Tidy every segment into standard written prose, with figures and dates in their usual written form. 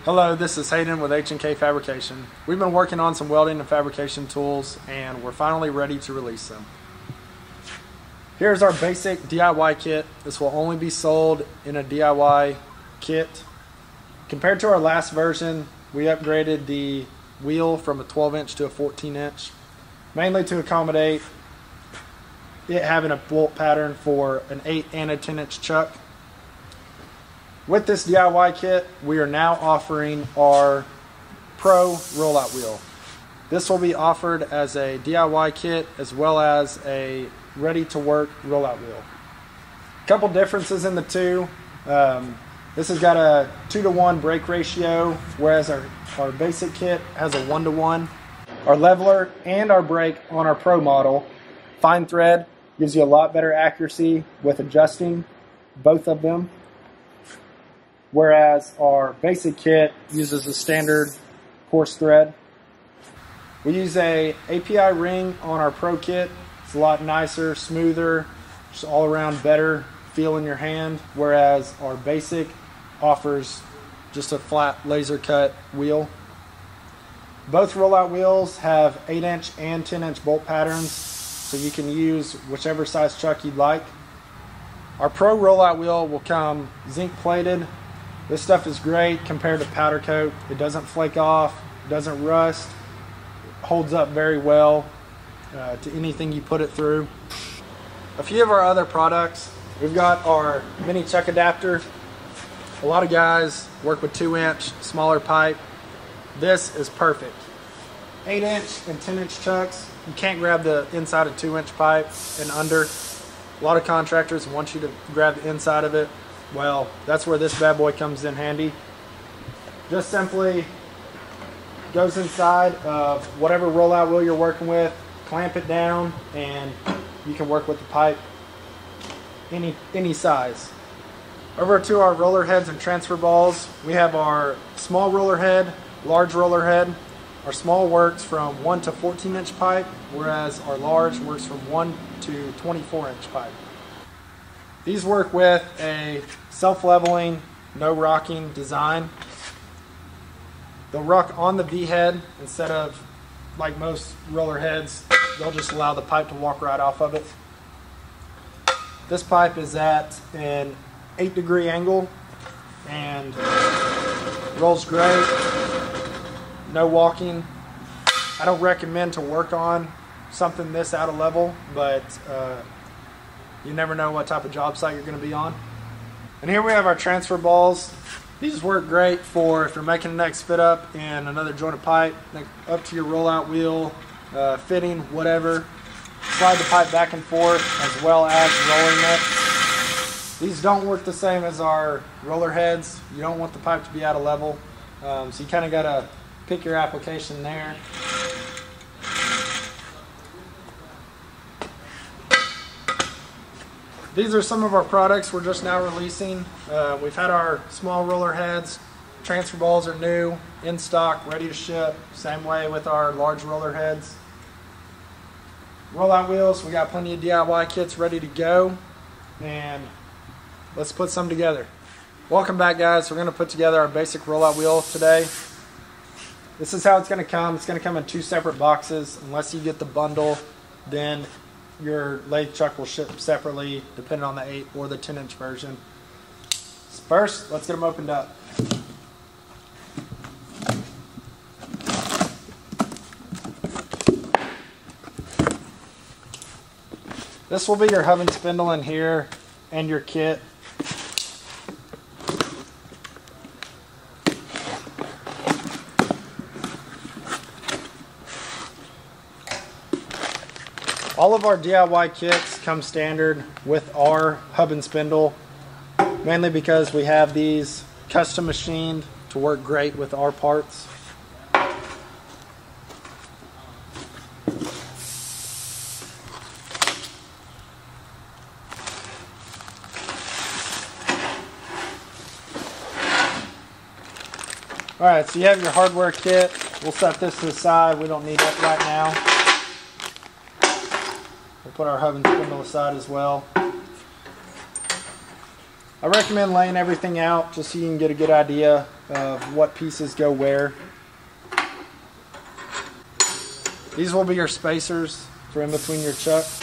Hello, this is Hayden with H&K Fabrication. We've been working on some welding and fabrication tools and we're finally ready to release them. Here's our basic DIY kit. This will only be sold in a DIY kit. Compared to our last version, we upgraded the wheel from a 12-inch to a 14-inch, mainly to accommodate it having a bolt pattern for an 8 and a 10-inch chuck. With this DIY kit, we are now offering our Pro rollout wheel. This will be offered as a DIY kit as well as a ready-to-work rollout wheel. A couple differences in the two. This has got a 2-to-1 brake ratio, whereas our basic kit has a 1-to-1. Our leveler and our brake on our Pro model, fine thread, gives you a lot better accuracy with adjusting both of them. Whereas our basic kit uses a standard coarse thread. We use a API ring on our Pro kit. It's a lot nicer, smoother, just all around better feel in your hand, whereas our basic offers just a flat laser cut wheel. Both rollout wheels have 8-inch and 10-inch bolt patterns, so you can use whichever size chuck you'd like. Our Pro rollout wheel will come zinc plated. This stuff is great compared to powder coat. It doesn't flake off, it doesn't rust, it holds up very well to anything you put it through. A few of our other products, we've got our mini chuck adapter. A lot of guys work with 2-inch, smaller pipe. This is perfect. 8-inch and 10-inch chucks, you can't grab the inside of 2-inch pipe and under. A lot of contractors want you to grab the inside of it. Well, that's where this bad boy comes in handy. Just simply goes inside of whatever rollout wheel you're working with, clamp it down, and you can work with the pipe any size. Over to our roller heads and transfer balls, we have our small roller head, large roller head. Our small works from 1 to 14-inch pipe, whereas our large works from 1 to 24-inch pipe. These work with a self-leveling, no rocking design. They'll rock on the V-head instead of, like most roller heads, they'll just allow the pipe to walk right off of it. This pipe is at an 8-degree angle and rolls great, no walking. I don't recommend to work on something this out of level, but you never know what type of job site you're going to be on. And here we have our transfer balls. These work great for if you're making the next fit up in another jointed pipe, up to your rollout wheel, fitting, whatever. Slide the pipe back and forth as well as rolling it. These don't work the same as our roller heads. You don't want the pipe to be out of level. So you kind of got to pick your application there. These are some of our products we're just now releasing. We've had our small roller heads. Transfer balls are new, in stock, ready to ship. Same way with our large roller heads. Rollout wheels, we got plenty of DIY kits ready to go. And let's put some together. Welcome back, guys. We're going to put together our basic rollout wheel today. This is how it's going to come. It's going to come in 2 separate boxes. Unless you get the bundle, then your lathe chuck will ship separately depending on the 8 or the 10-inch version. First, let's get them opened up. This will be your hub and spindle in here and your kit. All of our DIY kits come standard with our hub and spindle, mainly because we have these custom machined to work great with our parts. Alright, so you have your hardware kit. We'll set this to the side. We don't need it right now. We'll put our hub and spindle aside as well. I recommend laying everything out just so you can get a good idea of what pieces go where. These will be your spacers for in between your chucks.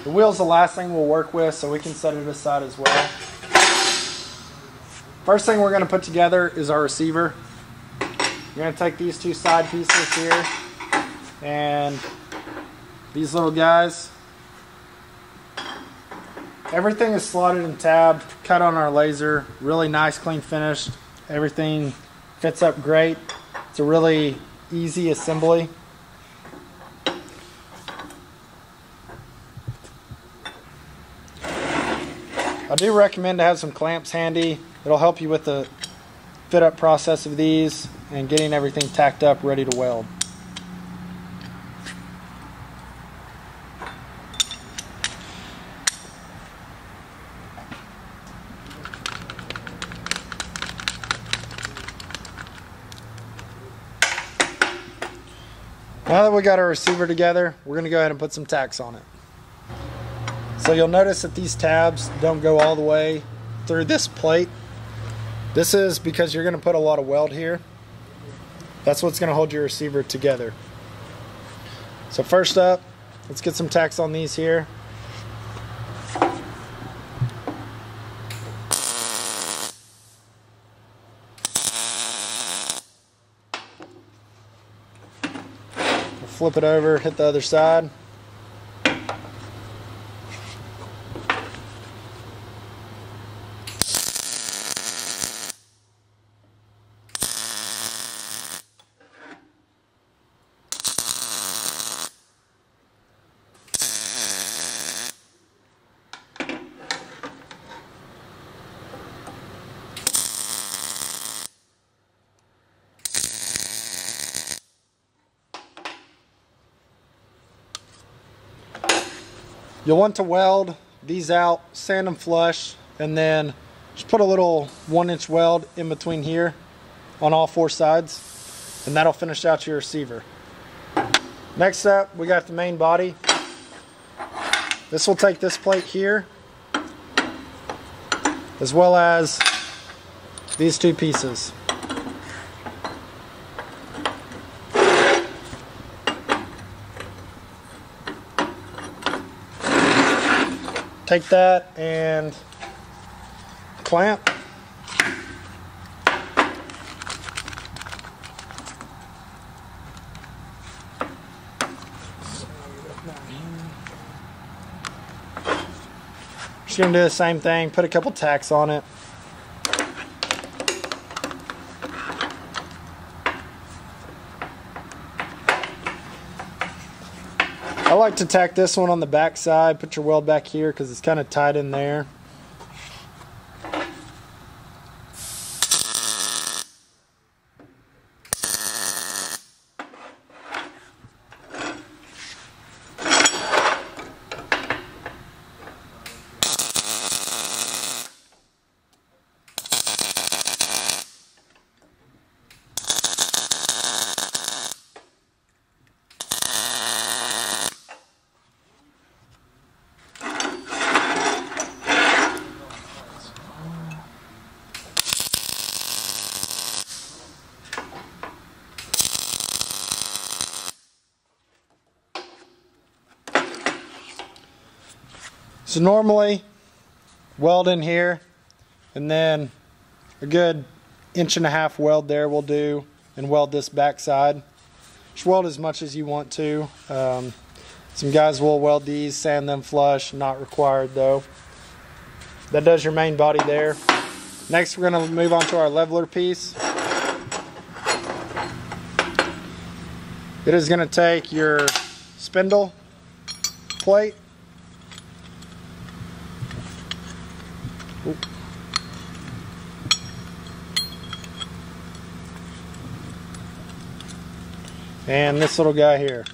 The wheel's the last thing we'll work with, so we can set it aside as well. First thing we're going to put together is our receiver. We're going to take these two side pieces here and these little guys. Everything is slotted and tabbed, cut on our laser. Really nice, clean finish. Everything fits up great. It's a really easy assembly. I do recommend to have some clamps handy. It'll help you with the fit up process of these and getting everything tacked up ready to weld. Now that we got our receiver together, we're going to go ahead and put some tacks on it. So you'll notice that these tabs don't go all the way through this plate. This is because you're going to put a lot of weld here. That's what's going to hold your receiver together. So first up, let's get some tacks on these here. We'll flip it over, hit the other side. You'll want to weld these out, sand them flush, and then just put a little 1-inch weld in between here on all 4 sides, and that'll finish out your receiver. Next up, we got the main body. This will take this plate here, as well as these 2 pieces. Take that and clamp. Just gonna do the same thing, put a couple tacks on it. I like to tack this one on the back side, put your weld back here because it's kind of tight in there. So normally weld in here and then a good 1.5 weld there we'll do, and weld this back side. Just weld as much as you want to. Some guys will weld these, sand them flush, not required though. That does your main body there. Next we're going to move on to our leveler piece. It is going to take your spindle plate. And this little guy here.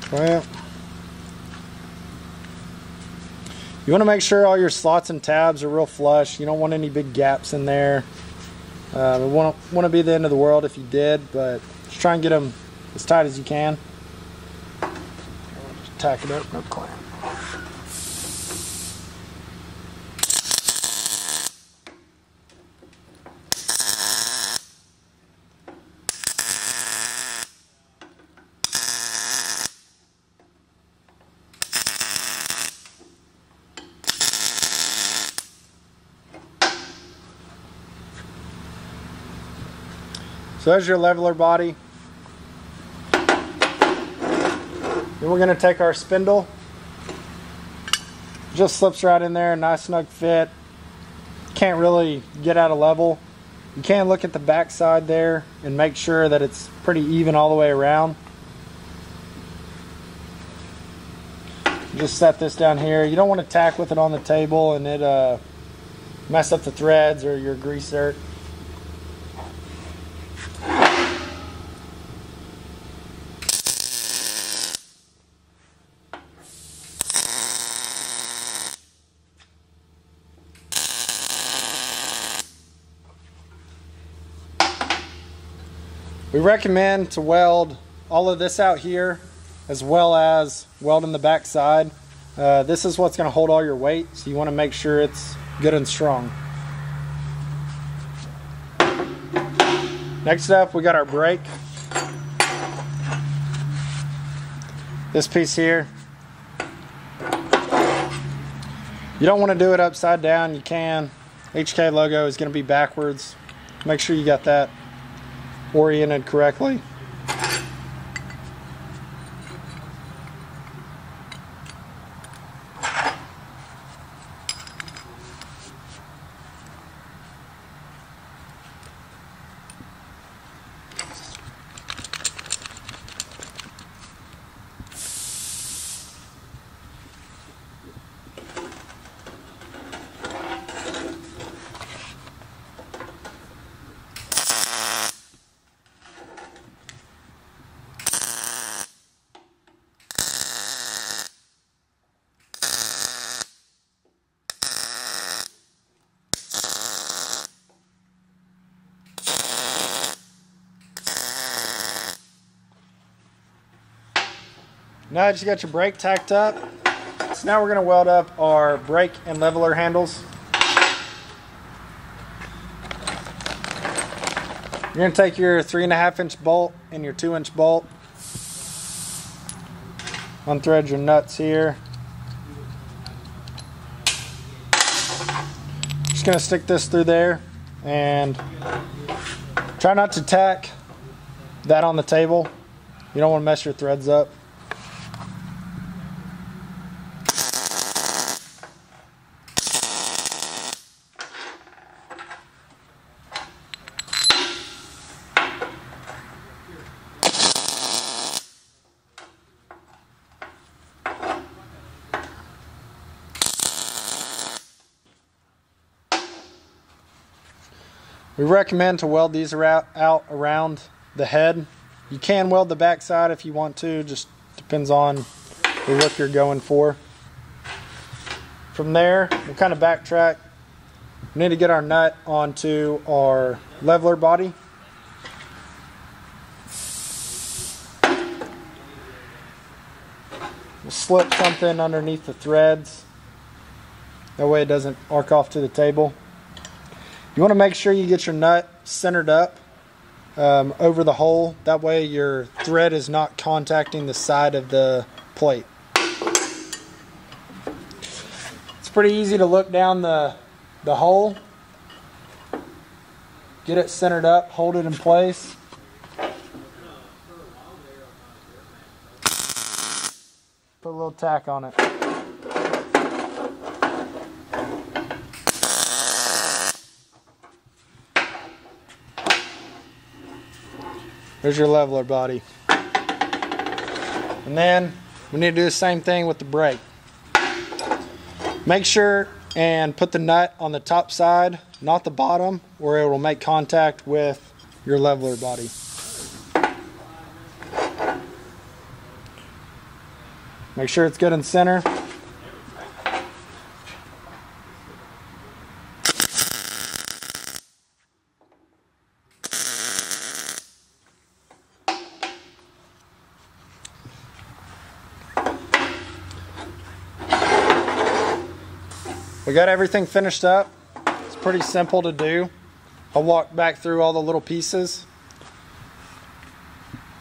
Clamp. You want to make sure all your slots and tabs are real flush. You don't want any big gaps in there. It won't want to be the end of the world if you did, but just try and get them as tight as you can. Just tack it up, no clamp. So there's your leveler body. Then we're going to take our spindle. Just slips right in there, nice snug fit. Can't really get out of level. You can look at the back side there and make sure that it's pretty even all the way around. Just set this down here. You don't want to tack with it on the table and it mess up the threads or your grease zerk. We recommend to weld all of this out here as well as welding the back side. This is what's going to hold all your weight, so you want to make sure it's good and strong. Next up, we got our brake. This piece here. You don't want to do it upside down. You can. HK logo is going to be backwards. Make sure you got that oriented correctly. Now that you got your brake tacked up, so now we're going to weld up our brake and leveler handles. You're going to take your 3.5 inch bolt and your 2 inch bolt. Unthread your nuts here. Just going to stick this through there and try not to tack that on the table. You don't want to mess your threads up. We recommend to weld these out around the head. You can weld the back side if you want to, just depends on the look you're going for. From there, we'll kind of backtrack. We need to get our nut onto our leveler body. We'll slip something underneath the threads. That way it doesn't arc off to the table. You want to make sure you get your nut centered up over the hole. That way your thread is not contacting the side of the plate. It's pretty easy to look down the hole. Get it centered up, hold it in place. Put a little tack on it. There's your leveler body. And then we need to do the same thing with the brake. Make sure and put the nut on the top side, not the bottom, or it will make contact with your leveler body. Make sure it's good in center. We got everything finished up. It's pretty simple to do. I'll walk back through all the little pieces.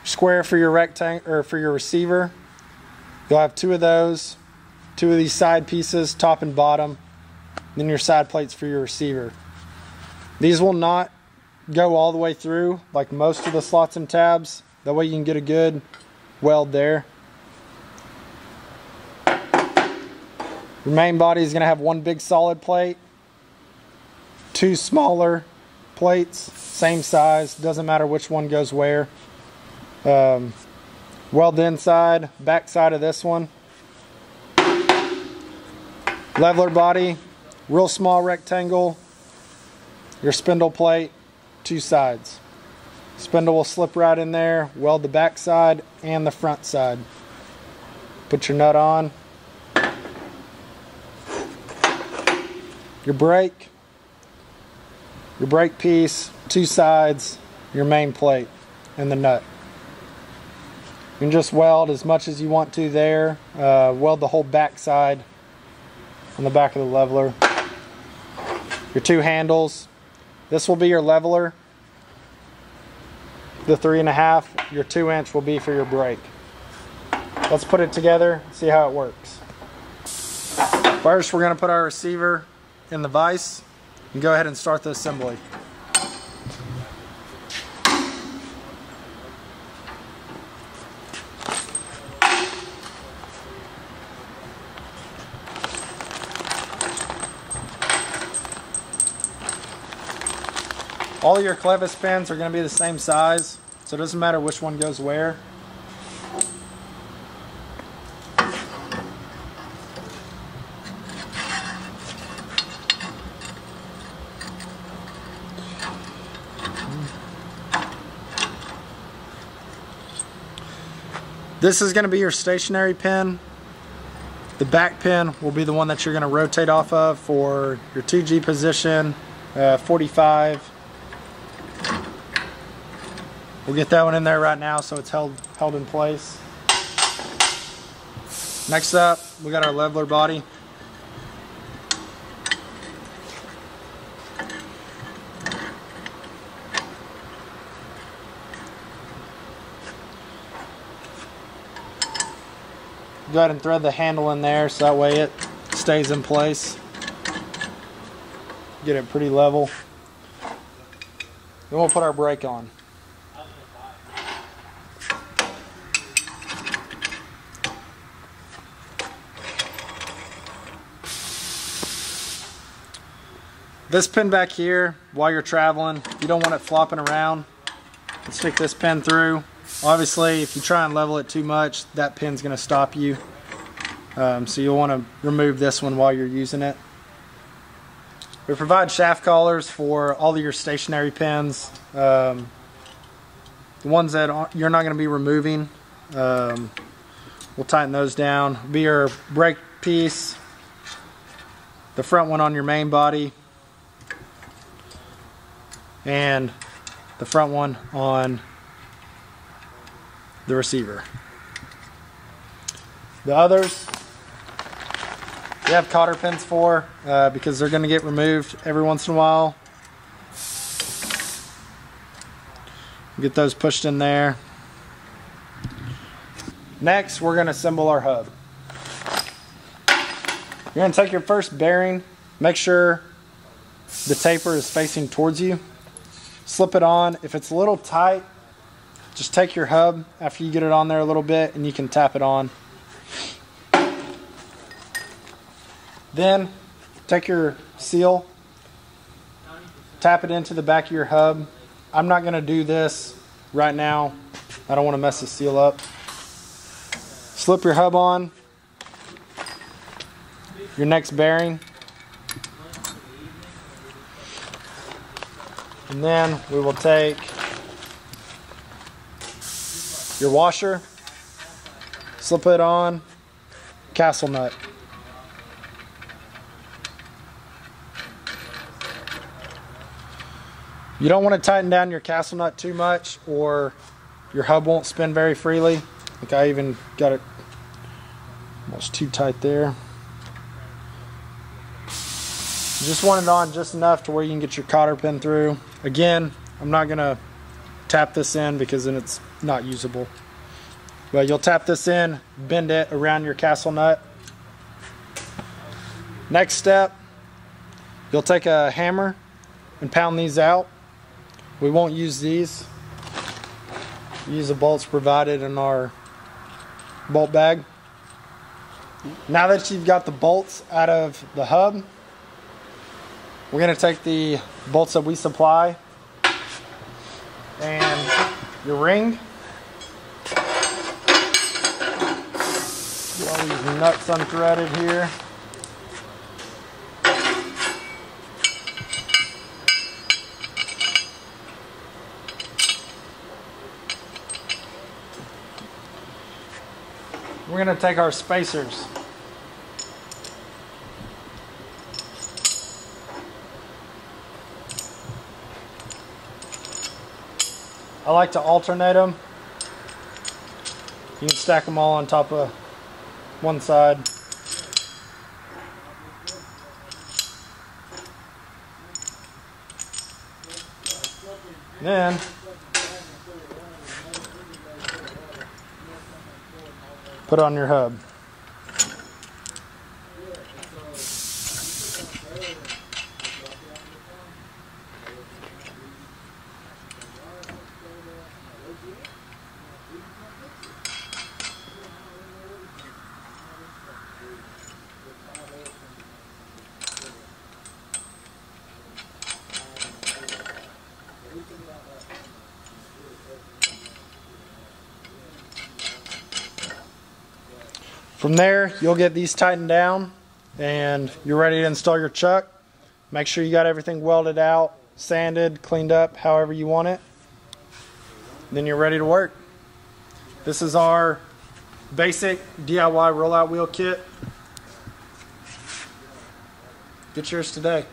Square for your rectangle or for your receiver. You'll have two of those, two of these side pieces, top and bottom, then your side plates for your receiver. These will not go all the way through like most of the slots and tabs. That way you can get a good weld there. Your main body is going to have one big solid plate, two smaller plates, same size, doesn't matter which one goes where. Weld the inside, back side of this one. Leveler body, real small rectangle, your spindle plate, two sides. Spindle will slip right in there, weld the back side and the front side. Put your nut on. Your brake piece, two sides, your main plate, and the nut. You can just weld as much as you want to there. Weld the whole back side on the back of the leveler. Your two handles. This will be your leveler. The 3.5. Your 2-inch will be for your brake. Let's put it together, see how it works. First, we're going to put our receiver in the vise and go ahead and start the assembly. All of your clevis pins are going to be the same size, so it doesn't matter which one goes where. This is going to be your stationary pin. The back pin will be the one that you're going to rotate off of for your 2G position, 45. We'll get that one in there right now so it's held in place. Next up, we got our leveler body. Go ahead and thread the handle in there so that way it stays in place. Get it pretty level. Then we'll put our brake on. This pin back here, while you're traveling, you don't want it flopping around. Stick this pin through. Obviously, if you try and level it too much, that pin's going to stop you. So you'll want to remove this one while you're using it. We provide shaft collars for all of your stationary pins. The ones that you're not going to be removing, we'll tighten those down. Be your brake piece, the front one on your main body, and the front one on the receiver. The others we have cotter pins for because they're going to get removed every once in a while. Get those pushed in there. Next, we're going to assemble our hub. You're going to take your first bearing, make sure the taper is facing towards you. Slip it on. If it's a little tight, just take your hub after you get it on there a little bit and you can tap it on. Then take your seal, tap it into the back of your hub. I'm not going to do this right now. I don't want to mess the seal up. Slip your hub on, your next bearing, and then we will take your washer, slip it on, castle nut. You don't want to tighten down your castle nut too much or your hub won't spin very freely. I think I even got it almost too tight there. You just want it on just enough to where you can get your cotter pin through. Again, I'm not going to tap this in because then it's not usable. But you'll tap this in, bend it around your castle nut. Next step, you'll take a hammer and pound these out. We won't use these. Use the bolts provided in our bolt bag. Now that you've got the bolts out of the hub, we're going to take the bolts that we supply and your ring. Get all these nuts unthreaded here. We're going to take our spacers. I like to alternate them. You can stack them all on top of one side. Then put on your hub. From there, you'll get these tightened down and you're ready to install your chuck. Make sure you got everything welded out, sanded, cleaned up, however you want it. Then you're ready to work. This is our basic DIY rollout wheel kit. Get yours today.